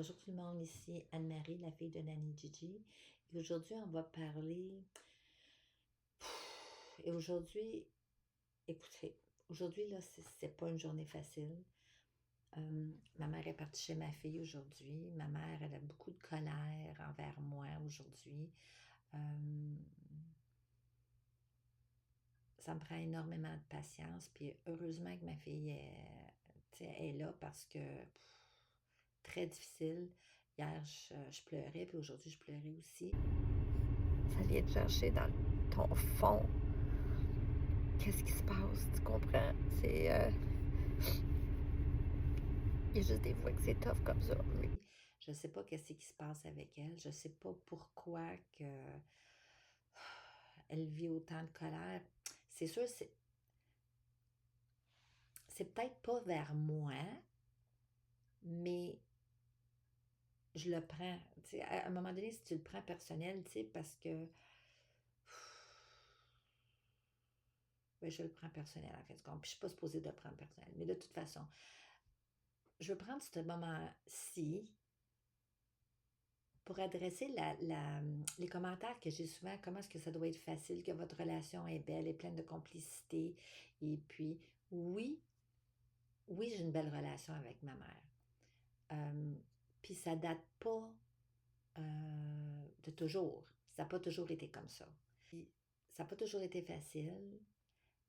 Bonjour tout le monde, ici Anne-Marie, la fille de Nanny Gigi. Et aujourd'hui, on va parler. Et aujourd'hui, écoutez, aujourd'hui, là, c'est pas une journée facile. Ma mère est partie chez ma fille aujourd'hui. Ma mère, elle a beaucoup de colère envers moi aujourd'hui. Euh, Ça me prend énormément de patience. Puis heureusement que ma fille est là parce que très difficile. Hier, je pleurais, puis aujourd'hui, je pleurais aussi. Ça vient te chercher dans ton fond. Qu'est-ce qui se passe? Tu comprends? Il y a juste des fois que c'est tough comme ça. Je ne sais pas qu'est-ce qui se passe avec elle. Je ne sais pas pourquoi elle vit autant de colère. C'est sûr, c'est peut-être pas vers moi, mais je le prends. Tu sais, à un moment donné, si tu le prends personnel, tu sais, parce que ben, je le prends personnel, en fait. Puis je ne suis pas supposée de le prendre personnel. Mais de toute façon, je veux prendre ce moment-ci pour adresser les commentaires que j'ai souvent, comment est-ce que ça doit être facile, que votre relation est belle, est pleine de complicité. Et puis, oui, oui, j'ai une belle relation avec ma mère. Euh, Puis ça date pas de toujours. Ça n'a pas toujours été comme ça. Puis, ça n'a pas toujours été facile,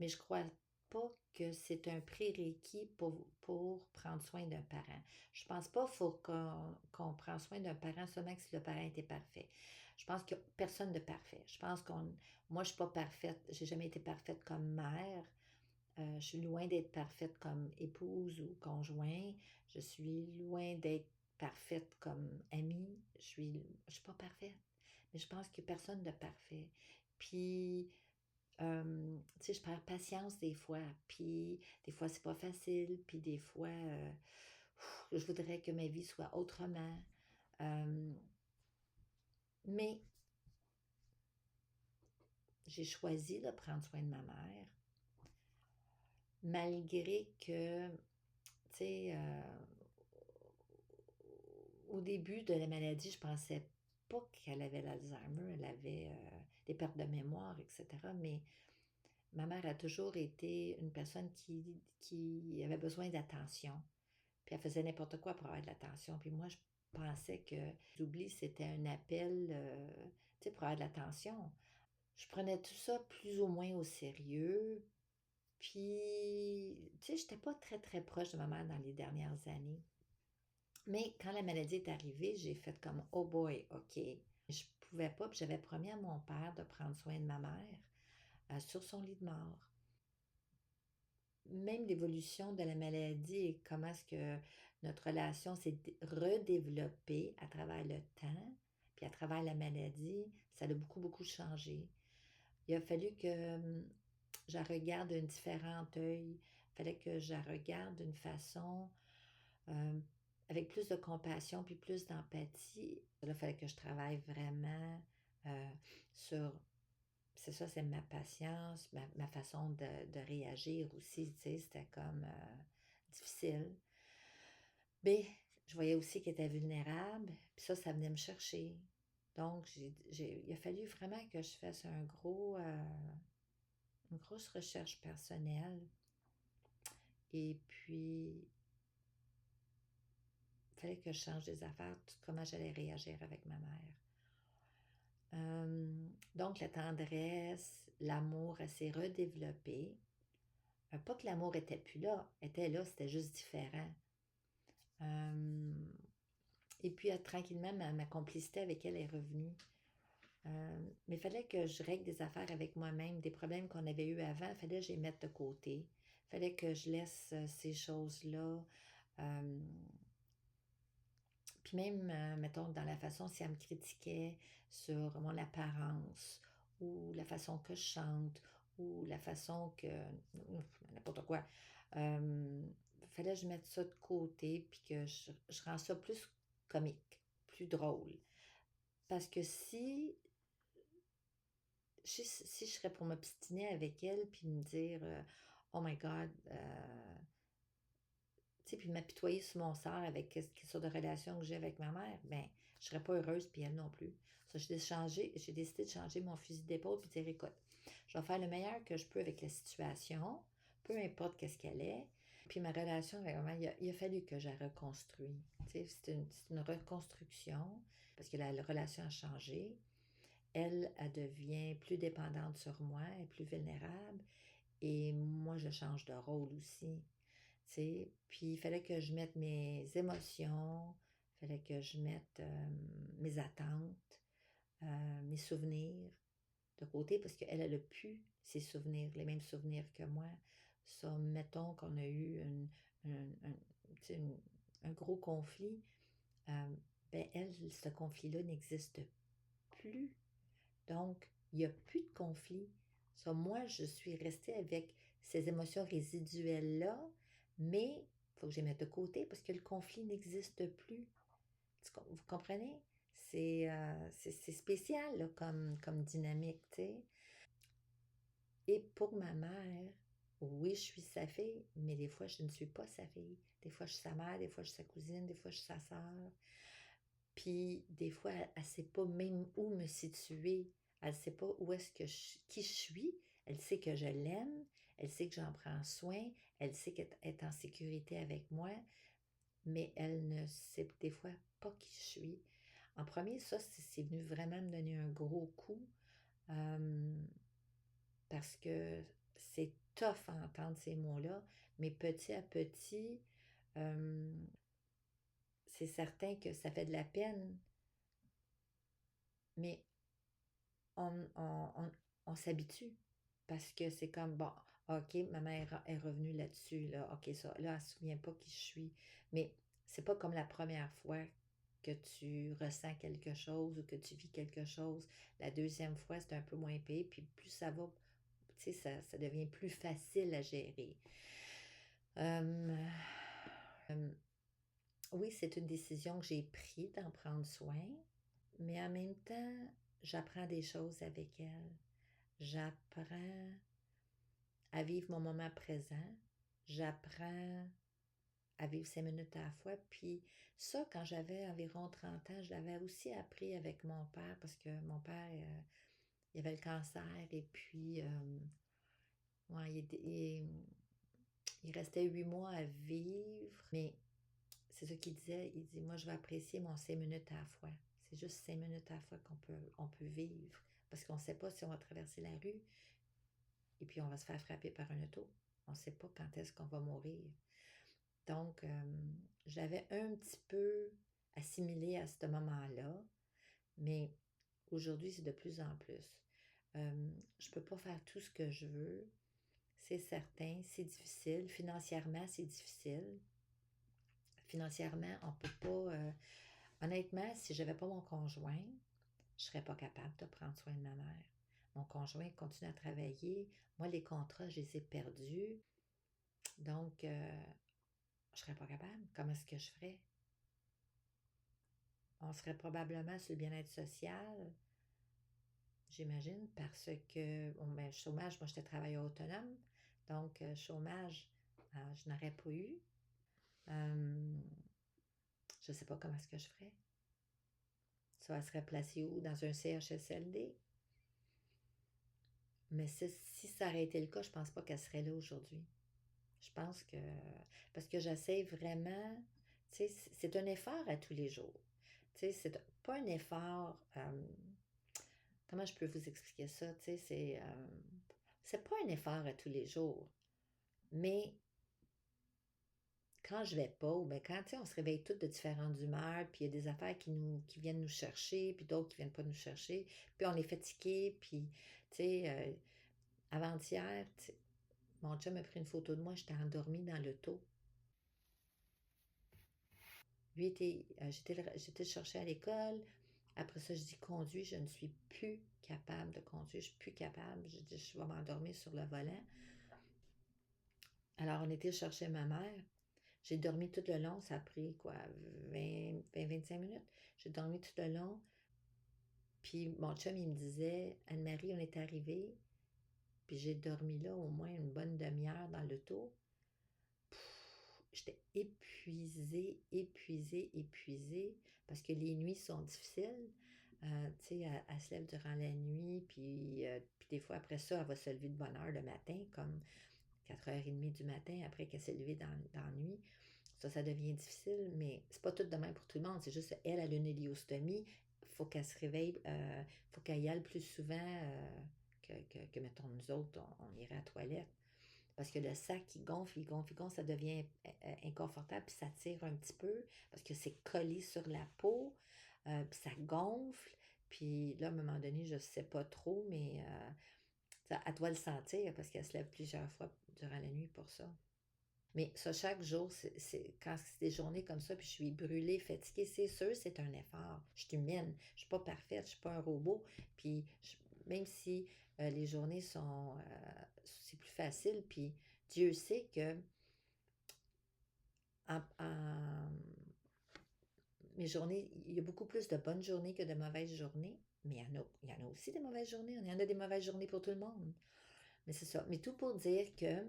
mais je crois pas que c'est un prérequis pour prendre soin d'un parent. Je pense pas qu'il faut qu'on prenne soin d'un parent seulement que si le parent était parfait. Je pense qu'il n'y a personne de parfait. Je pense moi, je suis pas parfaite. J'ai jamais été parfaite comme mère. Je suis loin d'être parfaite comme épouse ou conjoint. Je suis loin d'être parfaite comme amie. Je suis pas parfaite. Mais je pense qu'il n'y a personne de parfait. Puis, tu sais, je perds patience des fois, puis des fois c'est pas facile, puis des fois je voudrais que ma vie soit autrement. Euh, mais j'ai choisi de prendre soin de ma mère, malgré que, tu sais, au début de la maladie, je pensais pas qu'elle avait l'Alzheimer, elle avait des pertes de mémoire, etc. Mais ma mère a toujours été une personne qui avait besoin d'attention. Puis elle faisait n'importe quoi pour avoir de l'attention. Puis moi, je pensais que l'oubli, c'était un appel, tu sais, pour avoir de l'attention. Je prenais tout ça plus ou moins au sérieux. Puis, tu sais, j'étais pas très, très proche de ma mère dans les dernières années. Mais quand la maladie est arrivée, j'ai fait comme, oh boy, OK. Je pouvais pas, puis j'avais promis à mon père de prendre soin de ma mère sur son lit de mort. Même l'évolution de la maladie et comment est-ce que notre relation s'est redéveloppée à travers le temps, puis à travers la maladie, ça a beaucoup, beaucoup changé. Il a fallu que je la regarde d'un différent œil. Il fallait que je la regarde d'une façon euh, avec plus de compassion puis plus d'empathie. Là, il fallait que je travaille vraiment euh, sur c'est ça, c'est ma patience, ma façon de réagir aussi, tu sais, c'était comme difficile. Mais je voyais aussi qu'elle était vulnérable, puis ça venait me chercher. Donc, il a fallu vraiment que je fasse une grosse recherche personnelle. Et puis, il fallait que je change des affaires, tout comment j'allais réagir avec ma mère. Donc, la tendresse, l'amour, elle s'est redéveloppée. Pas que l'amour était plus là, était là, c'était juste différent. Euh, et puis, tranquillement, ma complicité avec elle est revenue. Mais il fallait que je règle des affaires avec moi-même, des problèmes qu'on avait eus avant, il fallait que je les mette de côté. Il fallait que je laisse ces choses-là. Euh, Puis même, mettons, dans la façon, si elle me critiquait sur mon apparence, ou la façon que je chante, ou la façon que... n'importe quoi. Fallait que je mette ça de côté, puis que je rends ça plus comique, plus drôle. Parce que si je serais pour m'obstiner avec elle, puis me dire, oh my God, tu sais, puis m'apitoyer sur mon sort avec quelle sorte de relation que j'ai avec ma mère, ben, je serais pas heureuse, puis elle non plus. Ça, j'ai décidé de changer mon fusil d'épaule, puis de dire, écoute, je vais faire le meilleur que je peux avec la situation, peu importe qu'est-ce qu'elle est. Puis ma relation avec ma mère, il a fallu que je la reconstruise. Tu sais, c'est une reconstruction, parce que la relation a changé. Elle devient plus dépendante sur moi, elle est plus vulnérable. Et moi, je change de rôle aussi. Tu sais. Puis il fallait que je mette mes émotions, il fallait que je mette mes attentes, mes souvenirs de côté, parce qu'elle, elle a plus ses souvenirs, les mêmes souvenirs que moi. Ça, mettons qu'on a eu tu sais, un gros conflit, ben elle, ce conflit-là n'existe plus. Donc, il n'y a plus de conflit. Ça, moi, je suis restée avec ces émotions résiduelles-là, mais il faut que je les mette de côté parce que le conflit n'existe plus. Vous comprenez? C'est spécial là, comme dynamique, tu sais. Et pour ma mère, oui, je suis sa fille, mais des fois, je ne suis pas sa fille. Des fois, je suis sa mère, des fois, je suis sa cousine, des fois, je suis sa sœur. Puis des fois, elle ne sait pas même où me situer. Elle ne sait pas où est-ce que qui je suis. Elle sait que je l'aime. Elle sait que j'en prends soin. Elle sait qu'elle est en sécurité avec moi. Mais elle ne sait des fois pas qui je suis. En premier, ça, c'est venu vraiment me donner un gros coup. Parce que c'est tough à entendre ces mots-là. Mais petit à petit, c'est certain que ça fait de la peine. Mais on s'habitue parce que c'est comme, bon, OK, ma mère est revenue là-dessus, là, OK, ça, là, elle ne se souvient pas qui je suis. Mais c'est pas comme la première fois que tu ressens quelque chose ou que tu vis quelque chose. La deuxième fois, c'est un peu moins pire, puis plus ça va, tu sais, ça devient plus facile à gérer. Euh, euh, oui, c'est une décision que j'ai prise d'en prendre soin, mais en même temps, j'apprends des choses avec elle. J'apprends à vivre mon moment présent. J'apprends à vivre 5 minutes à la fois. Puis ça, quand j'avais environ 30 ans, je l'avais aussi appris avec mon père parce que mon père, il avait le cancer et puis ouais, il restait 8 mois à vivre. Mais c'est ça qu'il disait. Il dit, moi, je vais apprécier mon 5 minutes à la fois. C'est juste 5 minutes à la fois qu'on peut vivre. Parce qu'on ne sait pas si on va traverser la rue et puis on va se faire frapper par un auto. On ne sait pas quand est-ce qu'on va mourir. Donc, j'avais un petit peu assimilé à ce moment-là, mais aujourd'hui, c'est de plus en plus. Je ne peux pas faire tout ce que je veux, c'est certain, c'est difficile. Financièrement, c'est difficile. Financièrement, on ne peut pas... honnêtement, si je n'avais pas mon conjoint, je ne serais pas capable de prendre soin de ma mère. Mon conjoint continue à travailler. Moi, les contrats, je les ai perdus. Donc, je ne serais pas capable. Comment est-ce que je ferais? On serait probablement sur le bien-être social, j'imagine, parce que, bon, ben, chômage, moi, j'étais travailleur autonome. Donc, chômage, je n'aurais pas eu. Je ne sais pas comment est-ce que je ferais. Ça serait placé où? Dans un CHSLD? Mais si ça aurait été le cas, je ne pense pas qu'elle serait là aujourd'hui. Je pense que... Parce que j'essaie vraiment... Tu sais, c'est un effort à tous les jours. Tu sais, c'est pas un effort... comment je peux vous expliquer ça? Tu sais, c'est pas un effort à tous les jours. Mais quand je vais pas, ou bien quand, tu sais, on se réveille toutes de différentes humeurs, puis il y a des affaires qui viennent nous chercher, puis d'autres qui viennent pas nous chercher, puis on est fatigué, puis, tu sais, avant-hier, mon chum a pris une photo de moi, j'étais endormie dans l'auto. Lui, j'étais le chercher à l'école. Après ça, je dis conduis, je ne suis plus capable de conduire, je suis plus capable. Je dis, je vais m'endormir sur le volant. Alors, on était chercher ma mère. J'ai dormi tout le long, ça a pris quoi, 25 minutes. J'ai dormi tout le long. Puis mon chum, il me disait, Anne-Marie, on est arrivé. Puis j'ai dormi là au moins une bonne demi-heure dans l'auto. j'étais épuisée, épuisée, épuisée, parce que les nuits sont difficiles. Tu sais, elle se lève durant la nuit, puis des fois après ça, elle va se lever de bonne heure le matin, comme 4h30 du matin, après qu'elle s'est levée dans la nuit. Ça devient difficile, mais c'est pas tout de même pour tout le monde. C'est juste, elle a une héliostomie, il faut qu'elle se réveille, faut qu'elle y aille plus souvent que, mettons, nous autres, on irait à la toilette. Parce que le sac, il gonfle, il gonfle, il gonfle, ça devient inconfortable, puis ça tire un petit peu, parce que c'est collé sur la peau, puis ça gonfle. Puis là, à un moment donné, je ne sais pas trop, mais elle doit le sentir, parce qu'elle se lève plusieurs fois durant la nuit pour ça. Mais ça, chaque jour, quand c'est des journées comme ça, puis je suis brûlée, fatiguée, c'est sûr, c'est un effort. Je suis humaine, je ne suis pas parfaite, je ne suis pas un robot. Puis même si les journées sont... c'est plus facile, puis Dieu sait que mes journées, il y a beaucoup plus de bonnes journées que de mauvaises journées, mais il y en a aussi des mauvaises journées. Il y en a des mauvaises journées pour tout le monde. Mais c'est ça. Mais tout pour dire que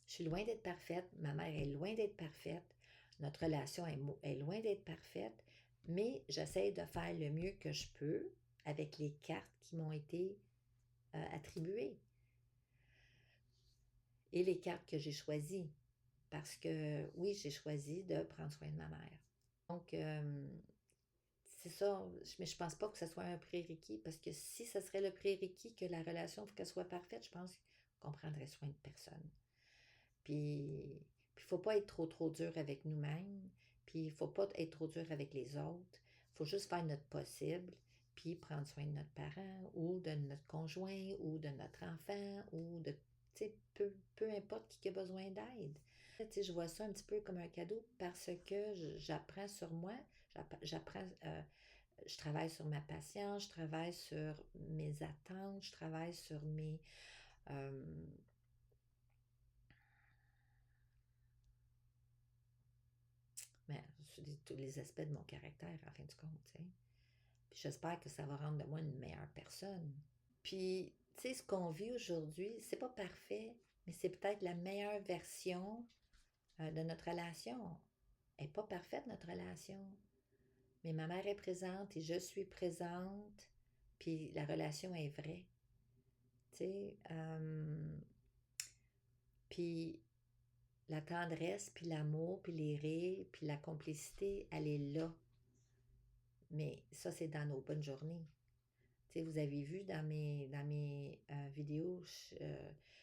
je suis loin d'être parfaite, ma mère est loin d'être parfaite, notre relation est loin d'être parfaite, mais j'essaie de faire le mieux que je peux avec les cartes qui m'ont été attribuées et les cartes que j'ai choisies. Parce que oui, j'ai choisi de prendre soin de ma mère. Donc, c'est ça, mais je pense pas que ce soit un prérequis, parce que si ce serait le prérequis que la relation, il faut qu'elle soit parfaite, je pense qu'on prendrait soin de personne. Puis, il ne faut pas être trop dur avec nous-mêmes, puis il ne faut pas être trop dur avec les autres. Il faut juste faire notre possible, puis prendre soin de notre parent, ou de notre conjoint, ou de notre enfant, ou de, tu sais, peu importe qui a besoin d'aide. Tu sais, je vois ça un petit peu comme un cadeau parce que j'apprends sur moi, je travaille sur ma patience, je travaille sur mes attentes, je travaille sur mes... euh, mais sur tous les aspects de mon caractère, en fin de compte, tu sais. Puis j'espère que ça va rendre de moi une meilleure personne. Puis, tu sais, ce qu'on vit aujourd'hui, c'est pas parfait, mais c'est peut-être la meilleure version de notre relation. Elle n'est pas parfaite, notre relation. Mais ma mère est présente et je suis présente, puis la relation est vraie. Tu sais, puis la tendresse, puis l'amour, puis les rires, puis la complicité, elle est là. Mais ça, c'est dans nos bonnes journées. Tu sais, vous avez vu dans mes vidéos,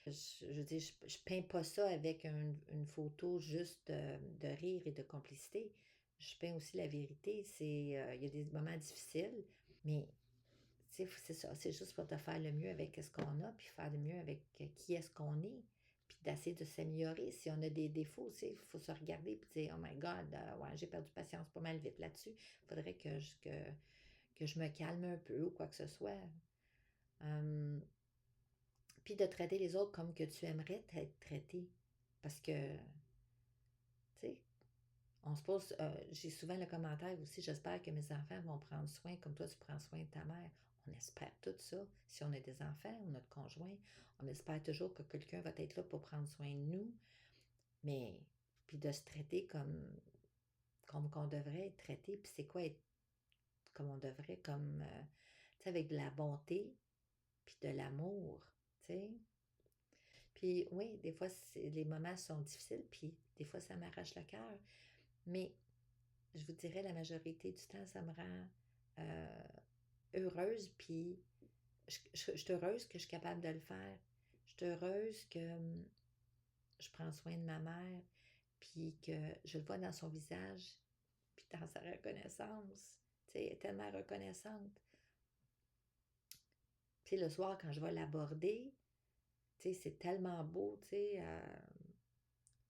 je veux dire, je peins pas ça avec une photo juste de rire et de complicité. Je peins aussi la vérité. Il y a des moments difficiles, mais tu sais, c'est ça. C'est juste pour te faire le mieux avec ce qu'on a, puis faire le mieux avec qui est-ce qu'on est, puis d'essayer de s'améliorer. Si on a des défauts, tu sais, il faut se regarder puis dire, oh my God, ouais, j'ai perdu patience pas mal vite là-dessus. Il faudrait que je me calme un peu ou quoi que ce soit. Puis de traiter les autres comme que tu aimerais être traité. Parce que, tu sais, on se pose, j'ai souvent le commentaire aussi, j'espère que mes enfants vont prendre soin comme toi tu prends soin de ta mère. On espère tout ça. Si on a des enfants ou notre conjoint, on espère toujours que quelqu'un va être là pour prendre soin de nous. Mais, puis de se traiter comme qu'on devrait être traité. Puis c'est quoi être comme on devrait, comme, tu sais, avec de la bonté, puis de l'amour, tu sais. Puis oui, des fois, les moments sont difficiles, puis des fois, ça m'arrache le cœur. Mais je vous dirais, la majorité du temps, ça me rend euh, heureuse, puis je suis heureuse que je suis capable de le faire. Je suis heureuse que je prends soin de ma mère, puis que je le vois dans son visage, puis dans sa reconnaissance. Tu sais, elle est tellement reconnaissante. Tu sais, le soir, quand je vais l'aborder, tu sais, c'est tellement beau, tu sais.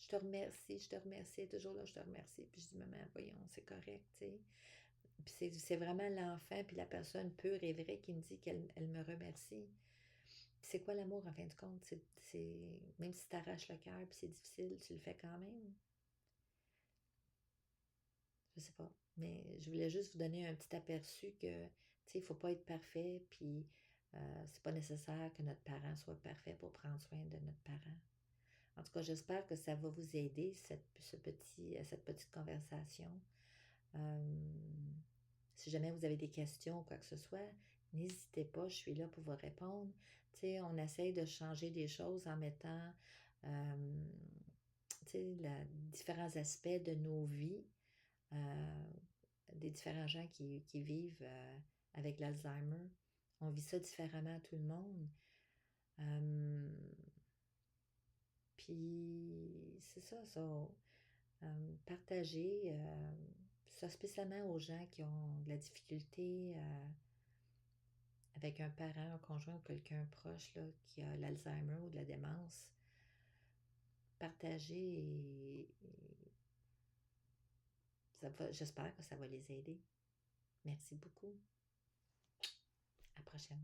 Je te remercie, elle est toujours là, je te remercie. Puis je dis, maman, voyons, c'est correct, tu sais. Puis c'est vraiment l'enfant, puis la personne pure et vraie qui me dit qu'elle me remercie. Puis c'est quoi l'amour, en fin de compte? Même si tu arraches le cœur, puis c'est difficile, tu le fais quand même. Je sais pas. Mais je voulais juste vous donner un petit aperçu que, tu sais, il ne faut pas être parfait, puis c'est pas nécessaire que notre parent soit parfait pour prendre soin de notre parent. En tout cas, j'espère que ça va vous aider, cette petite conversation. Si jamais vous avez des questions ou quoi que ce soit, n'hésitez pas, je suis là pour vous répondre. Tu sais, on essaye de changer des choses en mettant, tu sais, différents aspects de nos vies, des différents gens qui vivent avec l'Alzheimer. On vit ça différemment à tout le monde. Puis, c'est ça, partager, ça spécialement aux gens qui ont de la difficulté avec un parent, un conjoint ou quelqu'un proche là, qui a l'Alzheimer ou de la démence. Partager j'espère que ça va les aider. Merci beaucoup. À la prochaine.